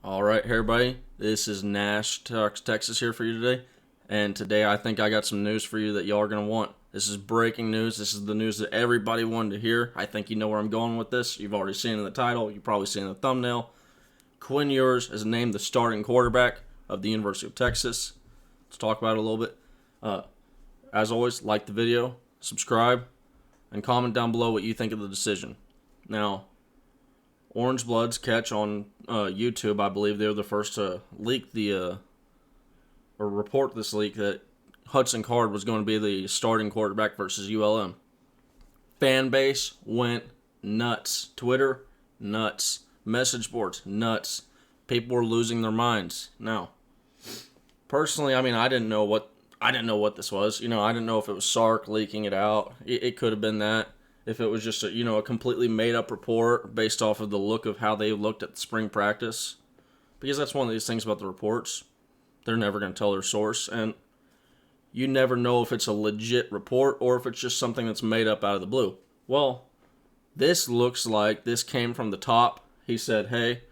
All right, hey everybody. This is Nash Talks Texas here for you today. And today I think I got some news for you that y'all are going to want. This is breaking news. This is the news that everybody wanted to hear. I think you know where I'm going with this. You've already seen it in the title. You've probably seen it in the thumbnail. Quinn Ewers is named the starting quarterback of the University of Texas. Let's talk about it a little bit. As always, like the video, subscribe, and comment down below what you think of the decision. Now, Orange Bloods catch on YouTube. I believe they were the first to leak or report this leak that Hudson Card was going to be the starting quarterback versus ULM. Fan base went nuts. Twitter, nuts. Message boards, nuts. People were losing their minds. Now, personally, I didn't know what this was. I didn't know if it was Sark leaking it out. It could have been that. If it was just a completely made up report based off of the look of how they looked at the spring practice, because that's one of these things about the reports. They're never going to tell their source, and you never know if it's a legit report or if it's just something that's made up out of the blue. Well, this looks like this came from the top. He said, hey,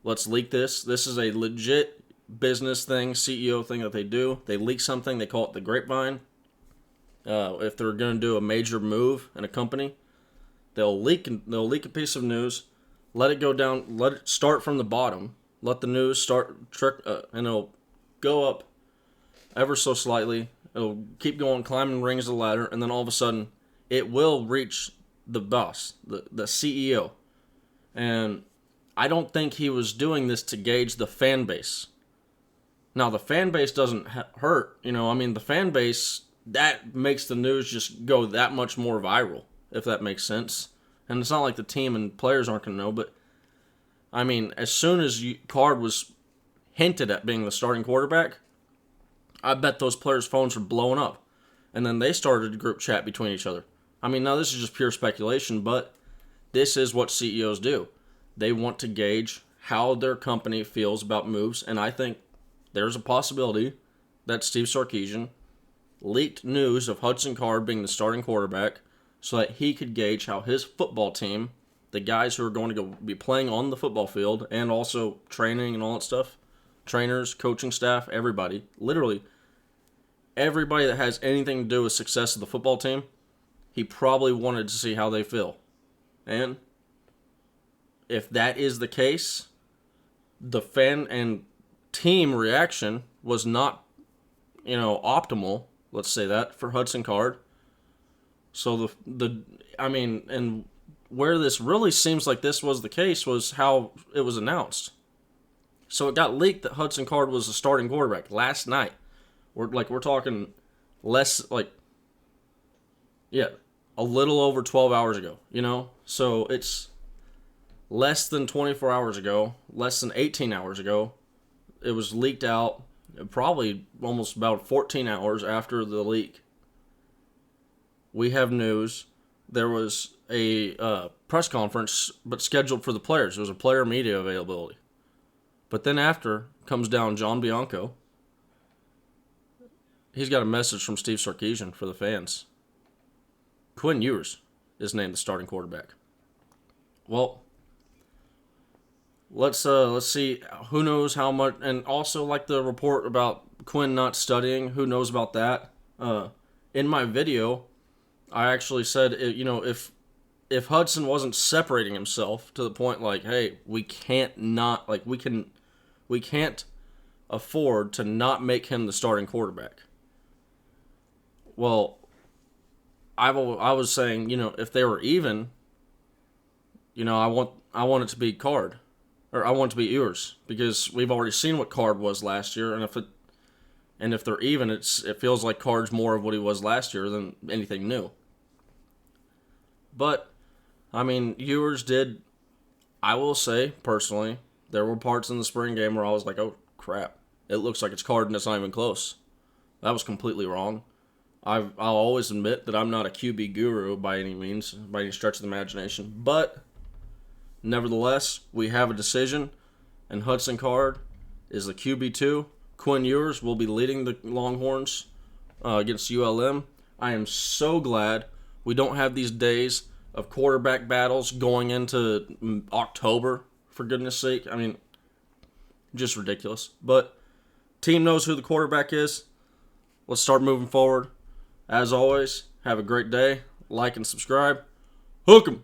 let's leak this. This is a legit business thing, CEO thing that they do. They leak something, they call it the grapevine. If they're going to do a major move in a company, they'll leak a piece of news, let it go down, let it start from the bottom, let the news start, and it'll go up ever so slightly. It'll keep going, climbing rings of the ladder, and then all of a sudden, it will reach the boss, the CEO. And I don't think he was doing this to gauge the fan base. Now, the fan base doesn't hurt. The fan base, that makes the news just go that much more viral, if that makes sense. And it's not like the team and players aren't going to know, but, as soon as Card was hinted at being the starting quarterback, I bet those players' phones were blowing up. And then they started a group chat between each other. Now this is just pure speculation, but this is what CEOs do. They want to gauge how their company feels about moves, and I think there's a possibility that Steve Sarkisian leaked news of Hudson Card being the starting quarterback so that he could gauge how his football team, the guys who are going to go be playing on the football field and also training and all that stuff, trainers, coaching staff, everybody, literally everybody that has anything to do with success of the football team, he probably wanted to see how they feel. And if that is the case, the fan and team reaction was not, optimal, let's say that, for Hudson Card. So and where this really seems like this was the case was how it was announced. So it got leaked that Hudson Card was the starting quarterback last night. We're talking a little over 12 hours ago, So it's less than 24 hours ago, less than 18 hours ago. It was leaked out probably almost about 14 hours after the leak. We have news. There was a press conference, but scheduled for the players. It was a player media availability. But then after comes down John Bianco. He's got a message from Steve Sarkisian for the fans. Quinn Ewers is named the starting quarterback. Well, let's see who knows how much, and also like the report about Quinn not studying, who knows about that. In my video, I actually said, if Hudson wasn't separating himself to the point like, hey, we can't afford to not make him the starting quarterback. Well, I was saying, if they were even, I want it to be Card. Or I want it to be Ewers, because we've already seen what Card was last year, and if they're even, it feels like Card's more of what he was last year than anything new. But Ewers did. I will say personally, there were parts in the spring game where I was like, oh crap, it looks like it's Card and it's not even close. That was completely wrong. I'll always admit that I'm not a QB guru by any means, by any stretch of the imagination, but nevertheless, we have a decision, and Hudson Card is the QB2. Quinn Ewers will be leading the Longhorns against ULM. I am so glad we don't have these days of quarterback battles going into October, for goodness sake. Just ridiculous. But team knows who the quarterback is. Let's start moving forward. As always, have a great day. Like and subscribe. Hook 'em!